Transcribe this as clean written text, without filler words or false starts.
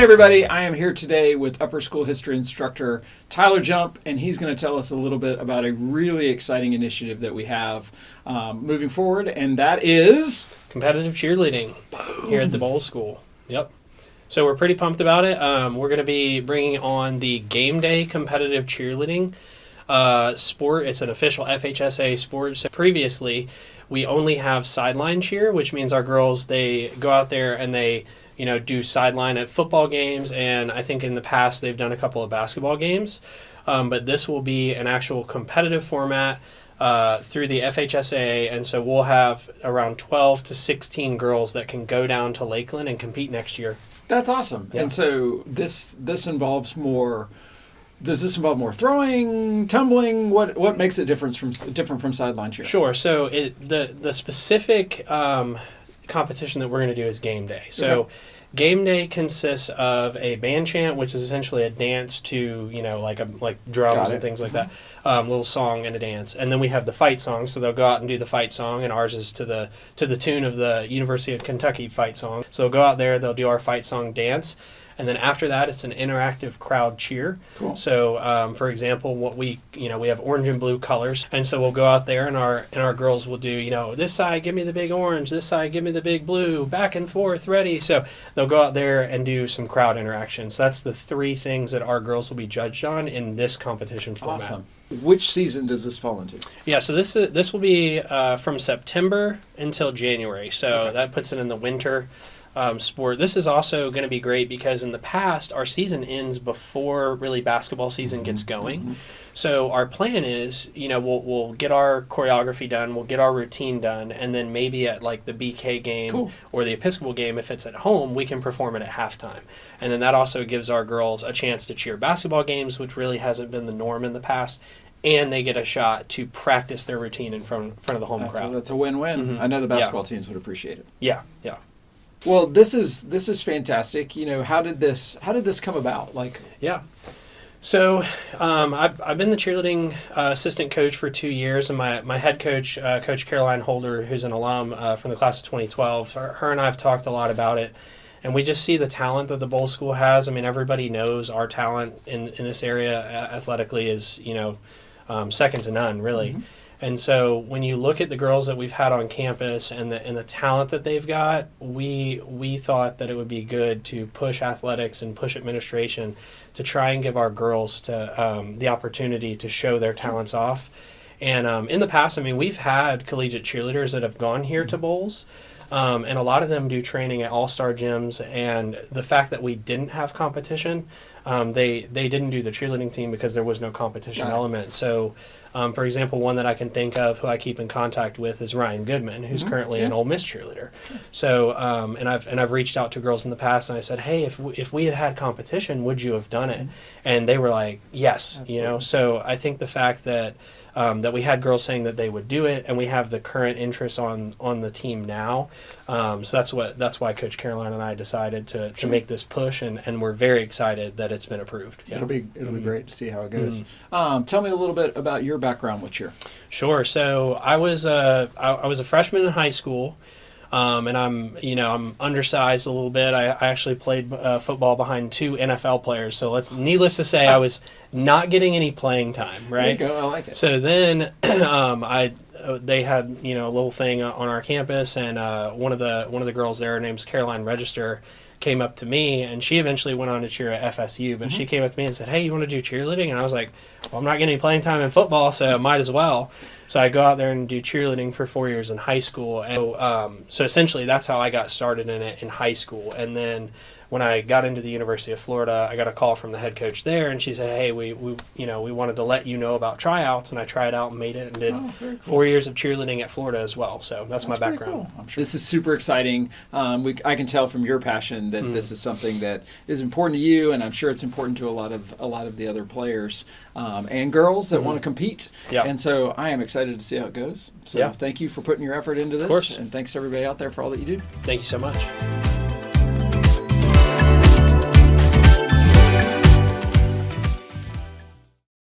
everybody, I am here today with upper school history instructor Tyler Jump, and he's going to tell us a little bit about a really exciting initiative that we have moving forward, and that is... competitive cheerleading here at the Bolles School. Yep. So we're pretty pumped about it. We're going to be bringing on the game day competitive cheerleading sport. It's an official FHSA sport. So previously, we only have sideline cheer, which means our girls, they go out there and they do sideline at football games, and I think in the past they've done a couple of basketball games. But this will be an actual competitive format through the FHSA, and so we'll have around 12 to 16 girls that can go down to Lakeland and compete next year. That's awesome. Yeah. And so this involves more... Does this involve more throwing, tumbling? What makes it different from sideline cheer? Sure. So the specific competition that we're going to do is game day. So okay. Game day consists of a band chant, which is essentially a dance to like drums and things like that, little song and a dance, and then we have the fight song. So they'll go out and do the fight song, and ours is to the tune of the University of Kentucky fight song. So they'll go out there, they'll do our fight song dance. And then after that, it's an interactive crowd cheer. Cool. So, for example, we have orange and blue colors, and so we'll go out there, and our girls will do, this side give me the big orange, this side give me the big blue, back and forth, ready. So they'll go out there and do some crowd interactions. So that's the three things that our girls will be judged on in this competition format. Awesome. Which season does this fall into? Yeah, so this will be from September until January. So that puts it in the winter. Sport. This is also going to be great because in the past our season ends before really basketball season gets going. Mm-hmm. So our plan is, we'll get our choreography done, we'll get our routine done, and then maybe at like the BK game or the Episcopal game, if it's at home, we can perform it at halftime. And then that also gives our girls a chance to cheer basketball games, which really hasn't been the norm in the past. And they get a shot to practice their routine in front of the home crowd. That's a win-win. Mm-hmm. I know the basketball teams would appreciate it. Yeah. Well, this is fantastic. How did this come about? So I've been the cheerleading assistant coach for 2 years, and my head coach, Coach Caroline Holder, who's an alum from the class of 2012, her and I have talked a lot about it, and we just see the talent that the Bolles School has. I mean, everybody knows our talent in this area athletically is second to none, really. Mm-hmm. And so when you look at the girls that we've had on campus and the talent that they've got, we thought that it would be good to push athletics and push administration to try and give our girls the opportunity to show their talents off. And in the past, we've had collegiate cheerleaders that have gone here to Bolles. And a lot of them do training at all-star gyms, and the fact that we didn't have competition, they didn't do the cheerleading team because there was no competition element. So, for example, one that I can think of who I keep in contact with is Ryan Goodman, who's currently an Ole Miss cheerleader. So, and I've reached out to girls in the past, and I said, hey, if we had competition, would you have done it? And they were like, yes. Absolutely. So I think the fact that we had girls saying that they would do it, and we have the current interest on the team now. So that's why Coach Caroline and I decided to make this push, and we're very excited that it's been approved. Yeah. It'll be great to see how it goes. Tell me a little bit about your background with cheer. Sure. So I was a freshman in high school. And I'm undersized a little bit. I actually played football behind two NFL players. So needless to say, I was not getting any playing time, right? There you go. I like it. So then they had a little thing on our campus, and one of the girls there, her name's Caroline Register, came up to me, and she eventually went on to cheer at FSU, but she came up to me and said, hey, you want to do cheerleading? And I was like, well, I'm not getting any playing time in football, so might as well. So I go out there and do cheerleading for 4 years in high school. And so essentially that's how I got started in it in high school. And then when I got into the University of Florida, I got a call from the head coach there, and she said, hey, we wanted to let you know about tryouts, and I tried out and made it and did cool. 4 years of cheerleading at Florida as well. So that's my background. Cool. I'm sure. This is super exciting. I can tell from your passion that this is something that is important to you, and I'm sure it's important to a lot of the other players and girls that want to compete. Yeah. And so I am excited to see how it goes. So thank you for putting your effort into this, and thanks to everybody out there for all that you do. Thank you so much.